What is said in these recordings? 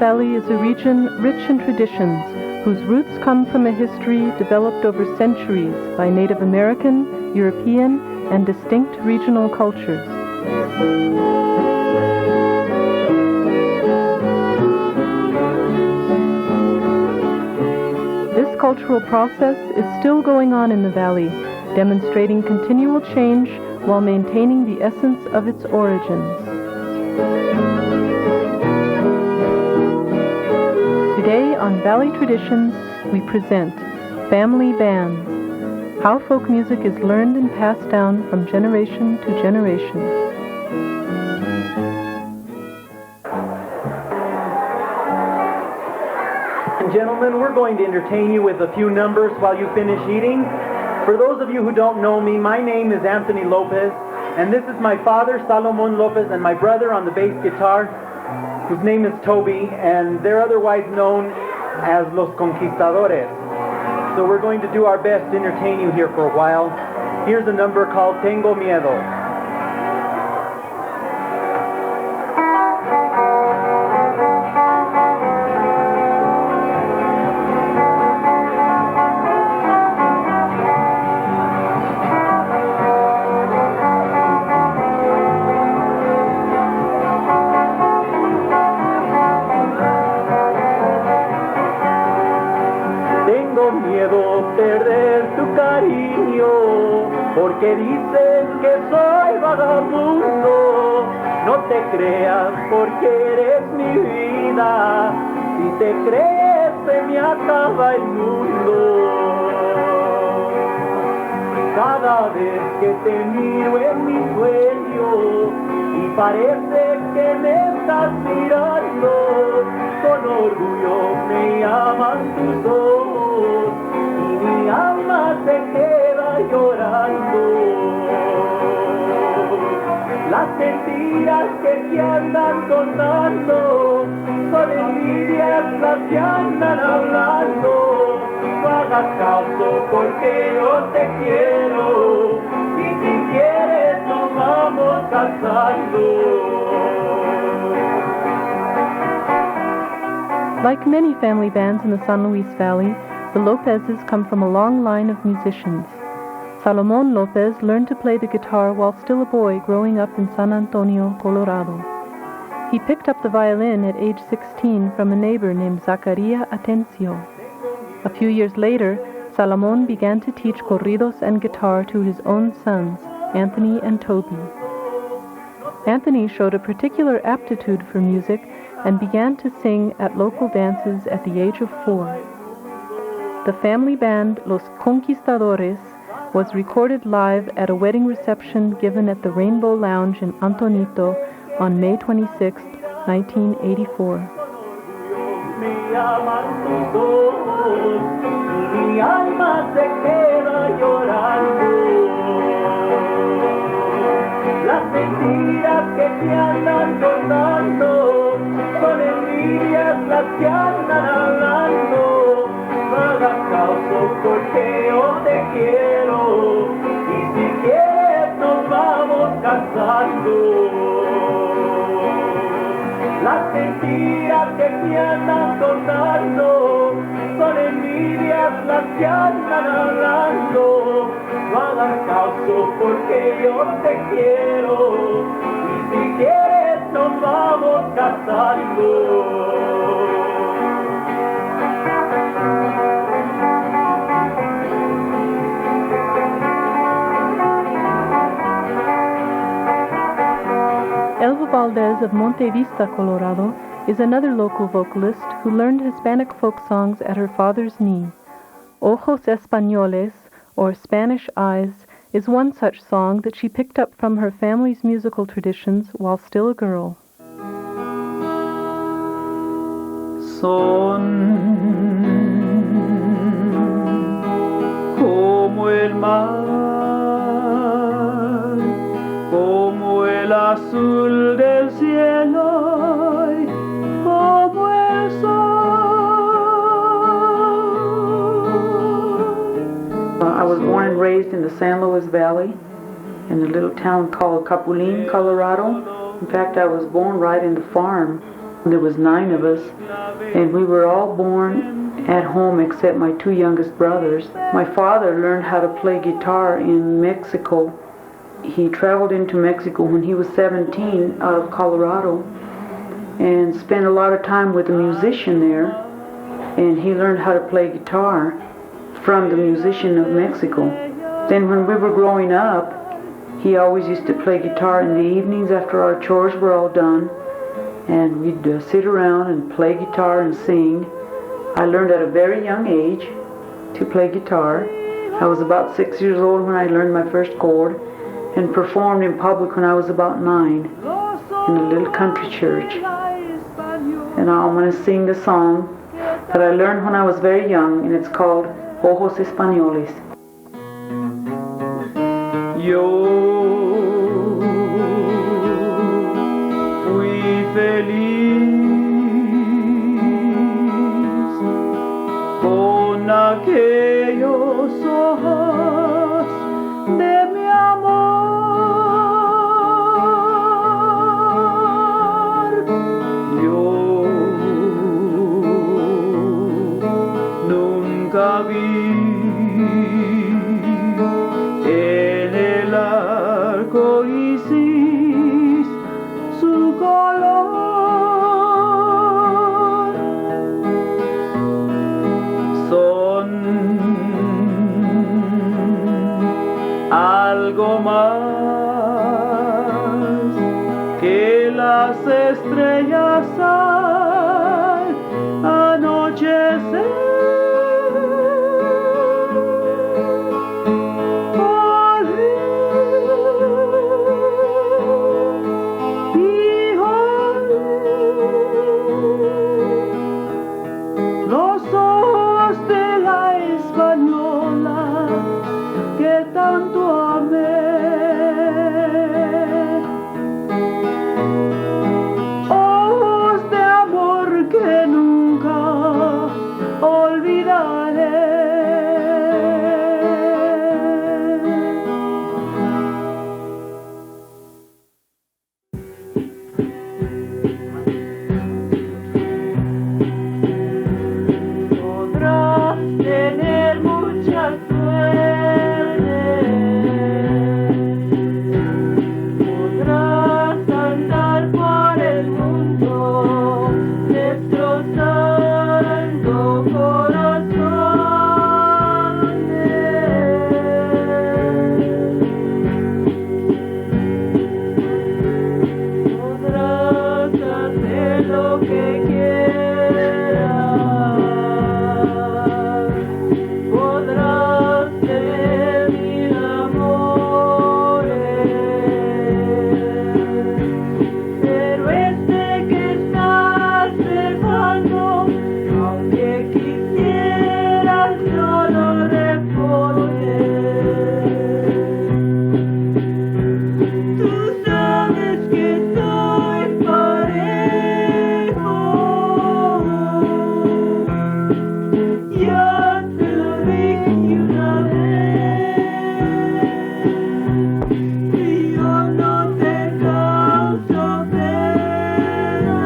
Valley is a region rich in traditions, whose roots come from a history developed over centuries by Native American, European, and distinct regional cultures. This cultural process is still going on in the valley, demonstrating continual change while maintaining the essence of its origins. Today on Valley Traditions, we present Family Bands, how folk music is learned and passed down from generation to generation. And gentlemen, we're going to entertain you with a few numbers while you finish eating. For those of you who don't know me, my name is Anthony Lopez, and this is my father, Salomon Lopez, and my brother on the bass guitar, whose name is Toby, and they're otherwise known as Los Conquistadores. So we're going to do our best to entertain you here for a while. Here's a number called Tengo Miedo. Porque dicen que soy vagabundo, no te creas porque eres mi vida, si te crees se me acaba el mundo. Cada vez que te miro en mi sueño y parece que me estás mirando, con orgullo me llaman tus ojos y mi alma se queda llorando. Las mentiras que te andan contando son envidias las que andan hablando. No hagas caso porque yo te quiero y si quieres nos vamos casando. Like many family bands in the San Luis Valley, the Lopezes come from a long line of musicians. Salomon Lopez learned to play the guitar while still a boy growing up in San Antonio, Colorado. He picked up the violin at age 16 from a neighbor named Zacaria Atencio. A few years later, Salomon began to teach corridos and guitar to his own sons, Anthony and Toby. Anthony showed a particular aptitude for music and began to sing at local dances at the age of 4. The family band Los Conquistadores was recorded live at a wedding reception given at the Rainbow Lounge in Antonito on May 26, 1984. Las mentiras que te andan contando son envidias las que andan hablando. No hagas caso porque yo te quiero y si quieres nos vamos casando. Las mentiras que te andan contando son envidias las que andan hablando. No hagas caso porque yo te quiero y si quieres nos vamos casando. Elva Valdez of Monte Vista, Colorado, is another local vocalist who learned Hispanic folk songs at her father's knee. Ojos Españoles, or Spanish Eyes, is one such song that she picked up from her family's musical traditions while still a girl. Son como el mar, como el azul del cielo, como el sol. I was born and raised in the San Luis Valley in a little town called Capulín, Colorado. In fact, I was born right in the farm There was 9 of us, and we were all born at home except my 2 youngest brothers. My father learned how to play guitar in Mexico. He traveled into Mexico when he was 17 out of Colorado and spent a lot of time with a musician there, and he learned how to play guitar from the musician of Mexico. Then when we were growing up, he always used to play guitar in the evenings after our chores were all done, and we'd sit around and play guitar and sing. I learned at a very young age to play guitar. I was about 6 years old when I learned my first chord, and performed in public when I was about 9 in a little country church. And I'm going to sing the song that I learned when I was very young, and it's called Ojos Españoles. Yo fui feliz con aquellos ojos de mi amor. Yo nunca vi en el arco iris su color. Son algo más que las estrellas al anochecer. Los ojos de la española que tanto amé, ojos de amor que nunca olvidaré. Podrás tener mucha suerte, podrás andar por el mundo destrozando corazones, podrás hacer lo que quieras, podrás tener 1000 amores, pero este que estás dejando, aunque quisieras, no lo respondes. Tú sabes que soy parejo, ya te lo dije una vez, y yo no te causo pena.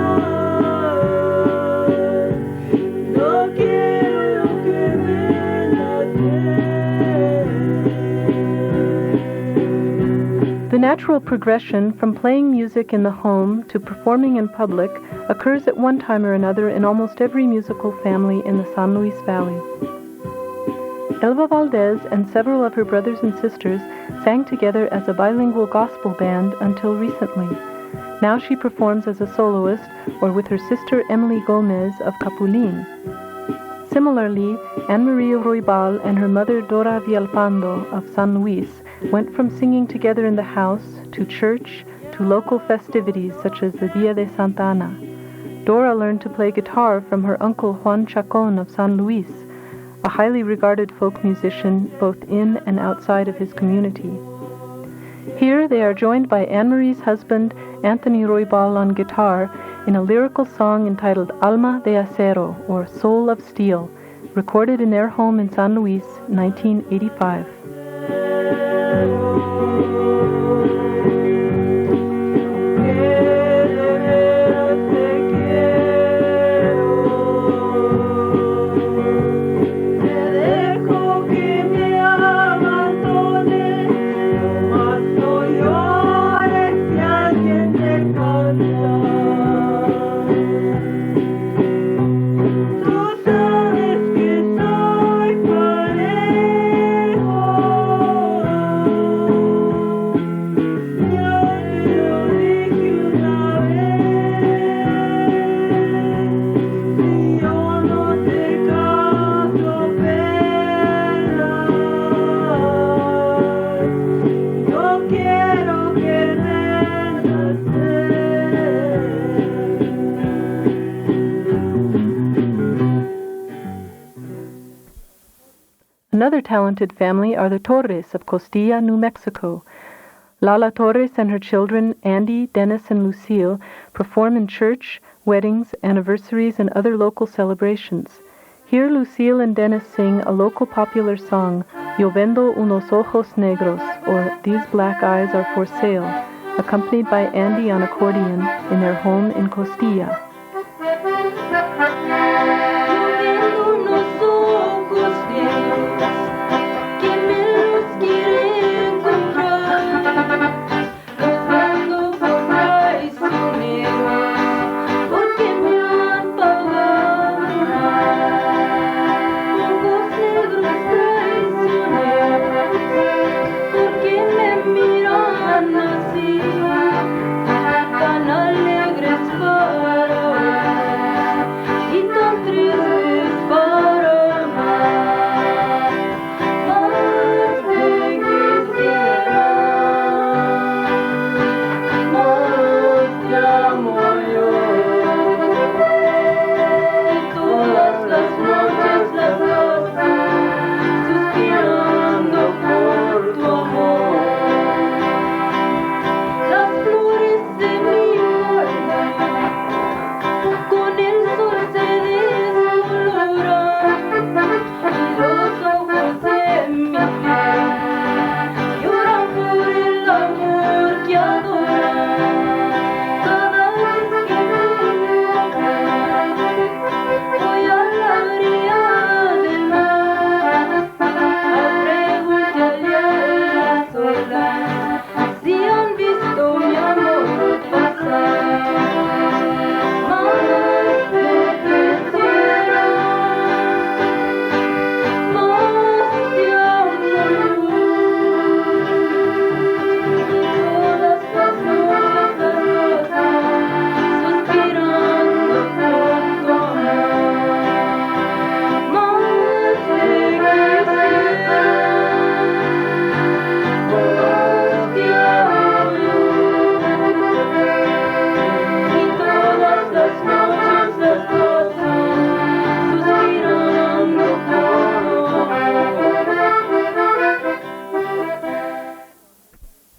No quiero lo que me late. The natural progression from playing music in the home to performing in public occurs at one time or another in almost every musical family in the San Luis Valley. Elva Valdez and several of her brothers and sisters sang together as a bilingual gospel band until recently. Now she performs as a soloist or with her sister Emily Gomez of Capulin. Similarly, Anne Maria Roybal and her mother Dora Villalpando of San Luis went from singing together in the house to church to local festivities such as the Dia de Santa Ana. Dora learned to play guitar from her uncle Juan Chacon of San Luis, a highly regarded folk musician both in and outside of his community. Here they are joined by Anne-Marie's husband, Anthony Roybal, on guitar in a lyrical song entitled Alma de Acero, or Soul of Steel, recorded in their home in San Luis, 1985. Que de veras te quiero. Another talented family are the Torres of Costilla, New Mexico. Lala Torres and her children, Andy, Dennis, and Lucille, perform in church, weddings, anniversaries, and other local celebrations. Here Lucille and Dennis sing a local popular song, Yo vendo unos ojos negros, or These Black Eyes Are for Sale, accompanied by Andy on accordion in their home in Costilla.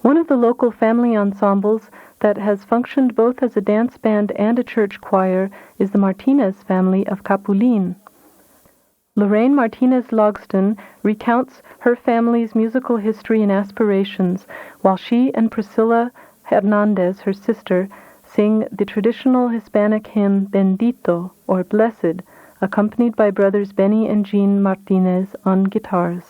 One of the local family ensembles that has functioned both as a dance band and a church choir is the Martinez family of Capulin. Lorraine Martinez Logston recounts her family's musical history and aspirations, while she and Priscilla Hernandez, her sister, sing the traditional Hispanic hymn Bendito, or Blessed, accompanied by brothers Benny and Jean Martinez on guitars.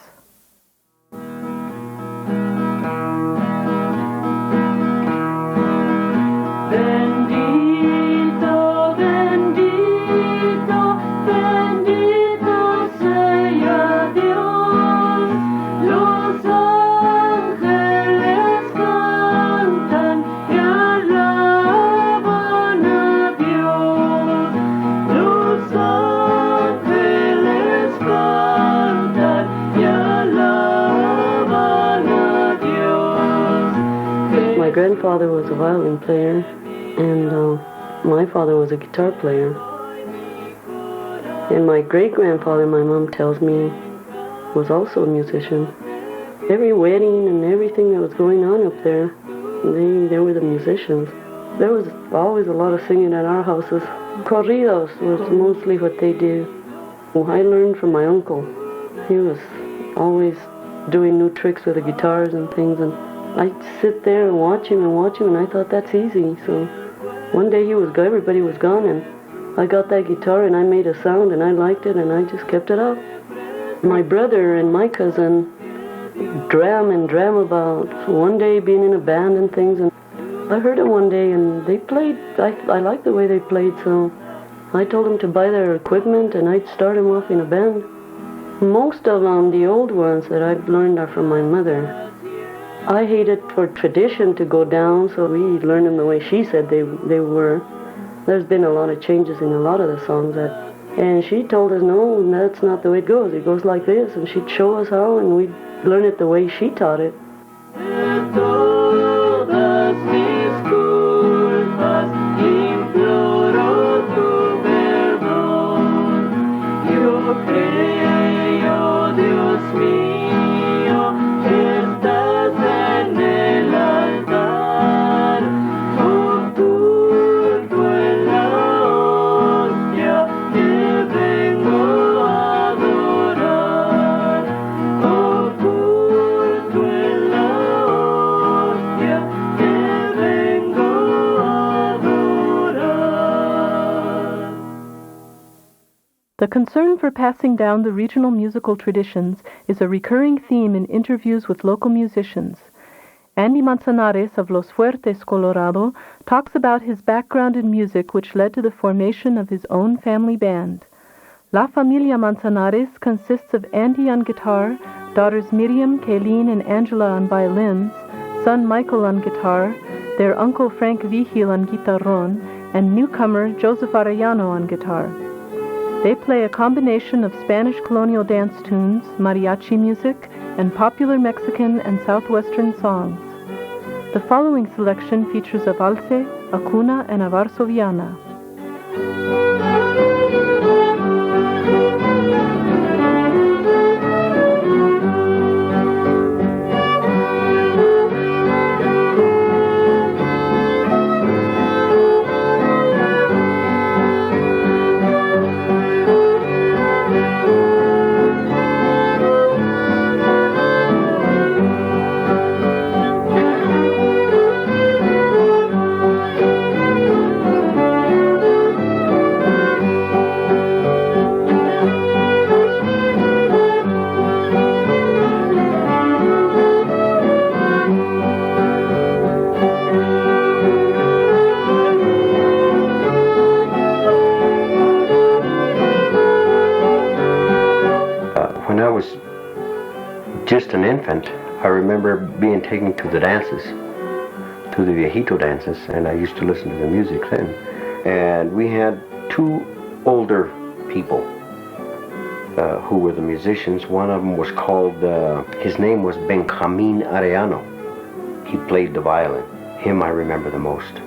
Bendito, bendito, bendito sea Dios. Los ángeles cantan y alaban a Dios. Los ángeles cantan y alaban a Dios. My grandfather was a violin player, and my father was a guitar player. And my great-grandfather, my mom tells me, was also a musician. Every wedding and everything that was going on up there, they were the musicians. There was always a lot of singing at our houses. Corridos was mostly what they did. I learned from my uncle. He was always doing new tricks with the guitars and things, and I'd sit there and watch him, and I thought that's easy. So one day everybody was gone, and I got that guitar and I made a sound and I liked it and I just kept it up. My brother and my cousin dram about one day being in a band and things, and I heard it one day and they played. I liked the way they played, so I told them to buy their equipment and I'd start them off in a band. Most of them, the old ones that I've learned, are from my mother. I hated for tradition to go down, so we learned them the way she said they were. There's been a lot of changes in a lot of the songs, and she told us, no, that's not the way it goes. It goes like this, and she'd show us how, and we'd learn it the way she taught it. Yo creo, Dios mío. concern for passing down the regional musical traditions is a recurring theme in interviews with local musicians. Andy Manzanares of Los Fuertes, Colorado, talks about his background in music which led to the formation of his own family band. La Familia Manzanares consists of Andy on guitar, daughters Miriam, Kayleen, and Angela on violins, son Michael on guitar, their uncle Frank Vigil on guitarrón, and newcomer Joseph Arellano on guitar. They play a combination of Spanish colonial dance tunes, mariachi music, and popular Mexican and Southwestern songs. The following selection features a valse, a cuna, and a varsoviana. Just an infant, I remember being taken to the dances, to the viejito dances, and I used to listen to the music then. And we had two older people who were the musicians. One of them was called, his name was Benjamin Arellano. He played the violin. Him I remember the most.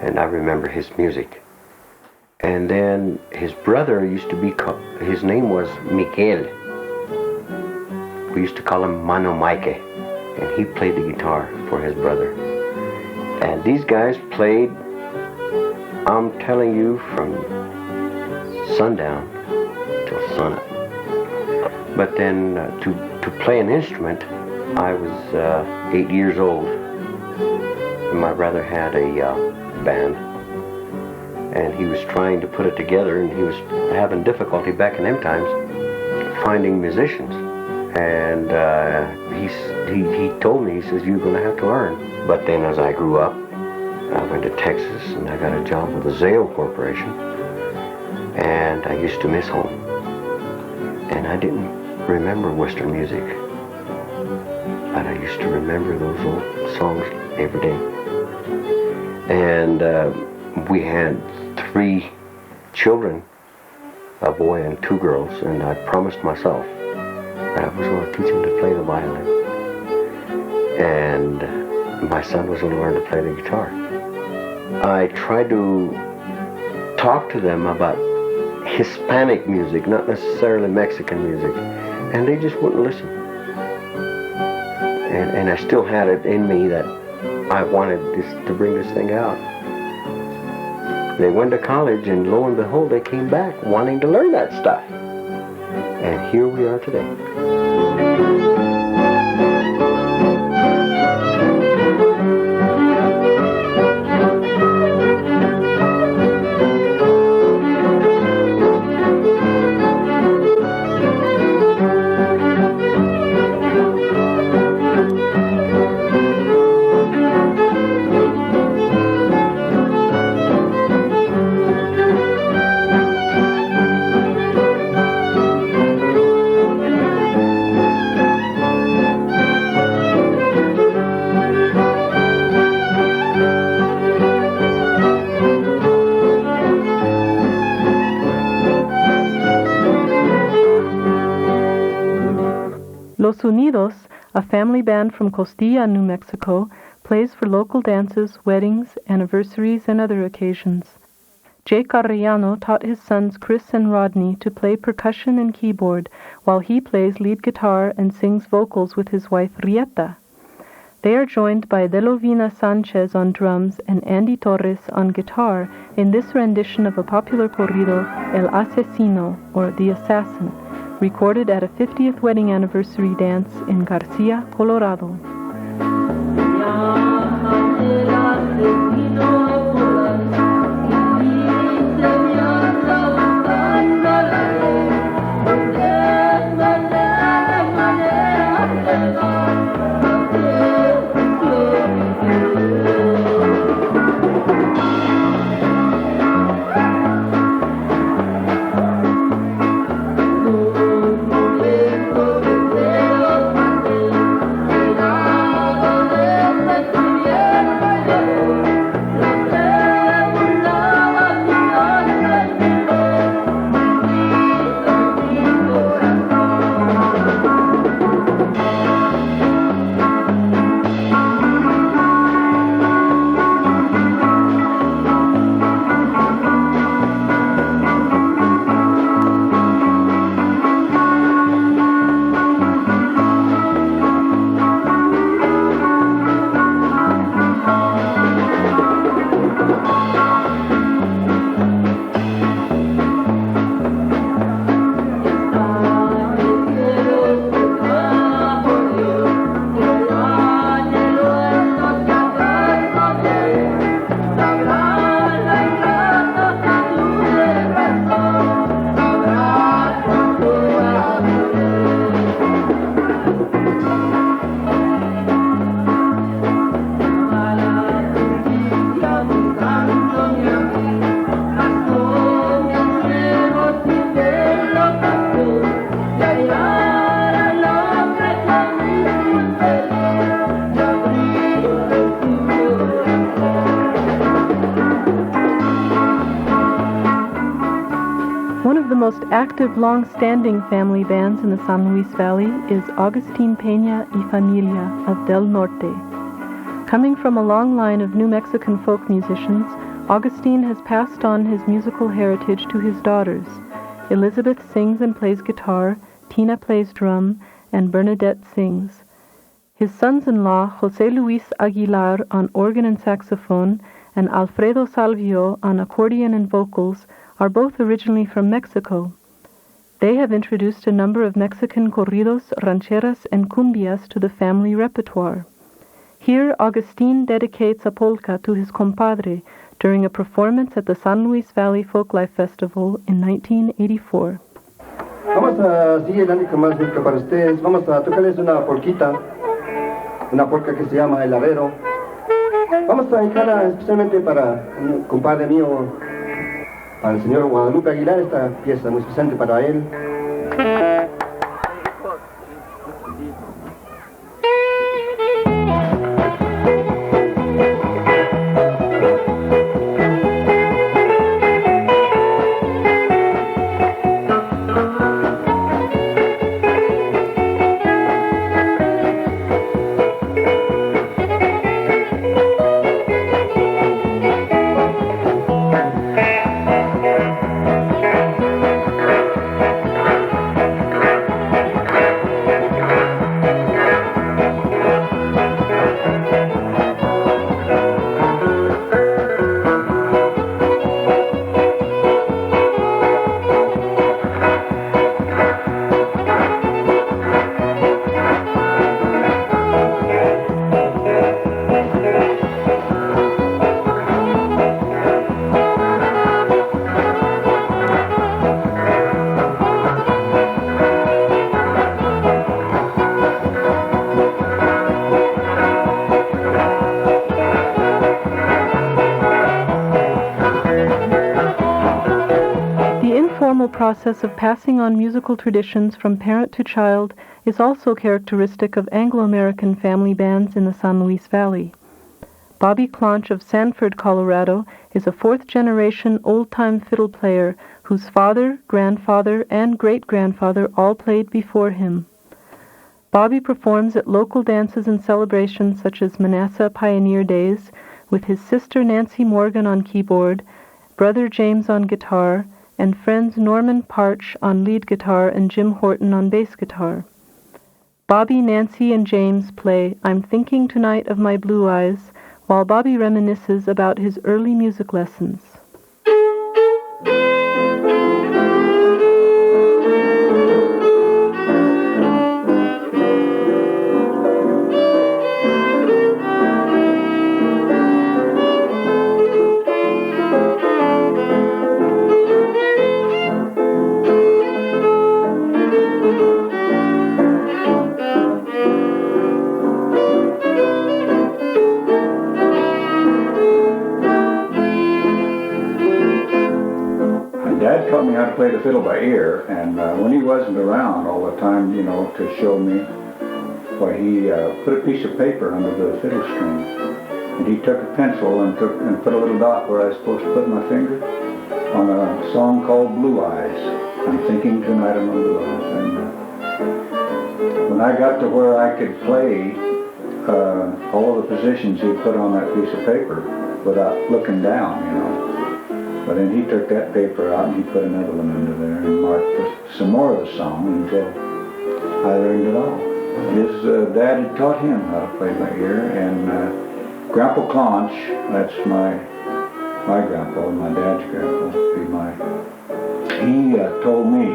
And I remember his music. And then his brother used to be called, his name was Miguel. We used to call him Mano Maike, and he played the guitar for his brother. And these guys played, I'm telling you, from sundown till sunup. But then to play an instrument, I was 8 years old. And my brother had a band, and he was trying to put it together, and he was having difficulty back in them times finding musicians. And he told me, he says, you're going to have to learn. But then as I grew up, I went to Texas and I got a job with the Zale Corporation. And I used to miss home. And I didn't remember Western music. But I used to remember those old songs every day. And we had 3 children, a boy and 2 girls, and I promised myself I was going to teach him to play the violin. And my son was going to learn to play the guitar. I tried to talk to them about Hispanic music, not necessarily Mexican music, and they just wouldn't listen. And I still had it in me that I wanted to bring this thing out. They went to college, and lo and behold, they came back wanting to learn that stuff. And here we are today. Los Unidos, a family band from Costilla, New Mexico, plays for local dances, weddings, anniversaries, and other occasions. Jake Arellano taught his sons Chris and Rodney to play percussion and keyboard, while he plays lead guitar and sings vocals with his wife Rieta. They are joined by Delovina Sanchez on drums and Andy Torres on guitar in this rendition of a popular corrido, El Asesino, or The Assassin, recorded at a 50th wedding anniversary dance in Garcia, Colorado. La active, long-standing family bands in the San Luis Valley is Augustine Pena y Familia of Del Norte. Coming from a long line of New Mexican folk musicians, Augustine has passed on his musical heritage to his daughters. Elizabeth sings and plays guitar, Tina plays drum, and Bernadette sings. His sons-in-law, José Luis Aguilar on organ and saxophone, and Alfredo Salvio on accordion and vocals, are both originally from Mexico. They have introduced a number of Mexican corridos, rancheras, and cumbias to the family repertoire. Here, Augustine dedicates a polka to his compadre during a performance at the San Luis Valley Folklife Festival in 1984. Vamos a seguir adelante con más música para ustedes. Vamos a tocarles una polquita, una polca que se llama El Avero. Vamos a dedicarla especialmente para un compadre mío, para el señor Guadalupe Aguilar, esta pieza muy especial para él. Process of passing on musical traditions from parent to child is also characteristic of Anglo-American family bands in the San Luis Valley. Bobby Clonch of Sanford, Colorado, is a fourth-generation old-time fiddle player whose father, grandfather, and great-grandfather all played before him. Bobby performs at local dances and celebrations such as Manassas Pioneer Days with his sister Nancy Morgan on keyboard, brother James on guitar, and friends Norman Parch on lead guitar and Jim Horton on bass guitar. Bobby, Nancy, and James play I'm Thinking Tonight of My Blue Eyes, while Bobby reminisces about his early music lessons. Taught me how to play the fiddle by ear, and when he wasn't around all the time, you know, to show me, why he put a piece of paper under the fiddle string, and he took a pencil and put a little dot where I was supposed to put my finger on a song called Blue Eyes. I'm thinking tonight of my blue eyes. And when I got to where I could play all of the positions he put on that piece of paper without looking down, you know. But then he took that paper out and he put another one under there and marked some more of the song until I learned it all. His dad had taught him how to play by ear, and Grandpa Clonch, that's my grandpa, my dad's grandpa, he told me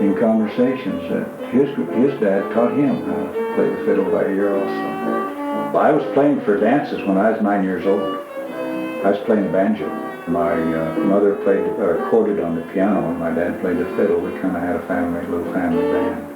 in conversations that his dad taught him how to play the fiddle by ear also. I was playing for dances when I was 9 years old. I was playing the banjo. My mother recorded on the piano, and my dad played the fiddle. We kind of had a little family band.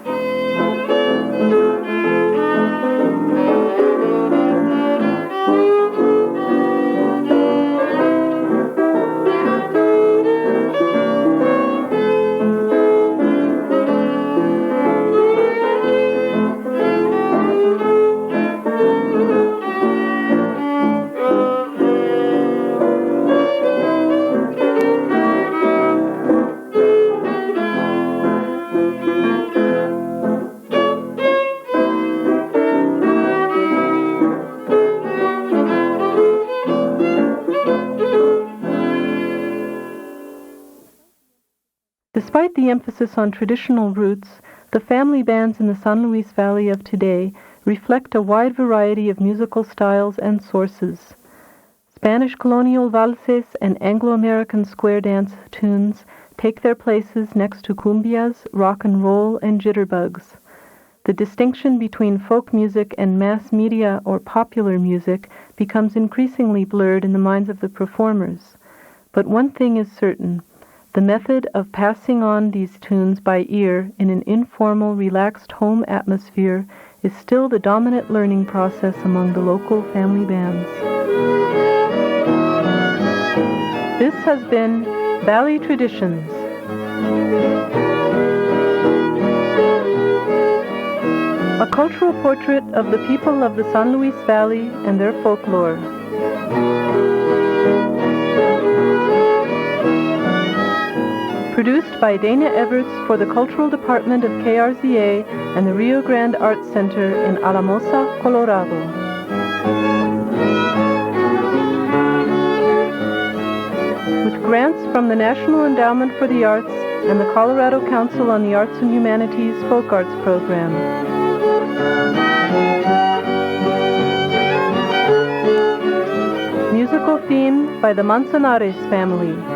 Despite the emphasis on traditional roots, the family bands in the San Luis Valley of today reflect a wide variety of musical styles and sources. Spanish colonial valses and Anglo-American square dance tunes take their places next to cumbias, rock and roll, and jitterbugs. The distinction between folk music and mass media or popular music becomes increasingly blurred in the minds of the performers. But one thing is certain: the method of passing on these tunes by ear in an informal, relaxed home atmosphere is still the dominant learning process among the local family bands. This has been Valley Traditions. A cultural portrait of the people of the San Luis Valley and their folklore. Produced by Dana Everts for the Cultural Department of KRZA and the Rio Grande Arts Center in Alamosa, Colorado. With grants from the National Endowment for the Arts and the Colorado Council on the Arts and Humanities Folk Arts Program. Musical theme by the Manzanares family.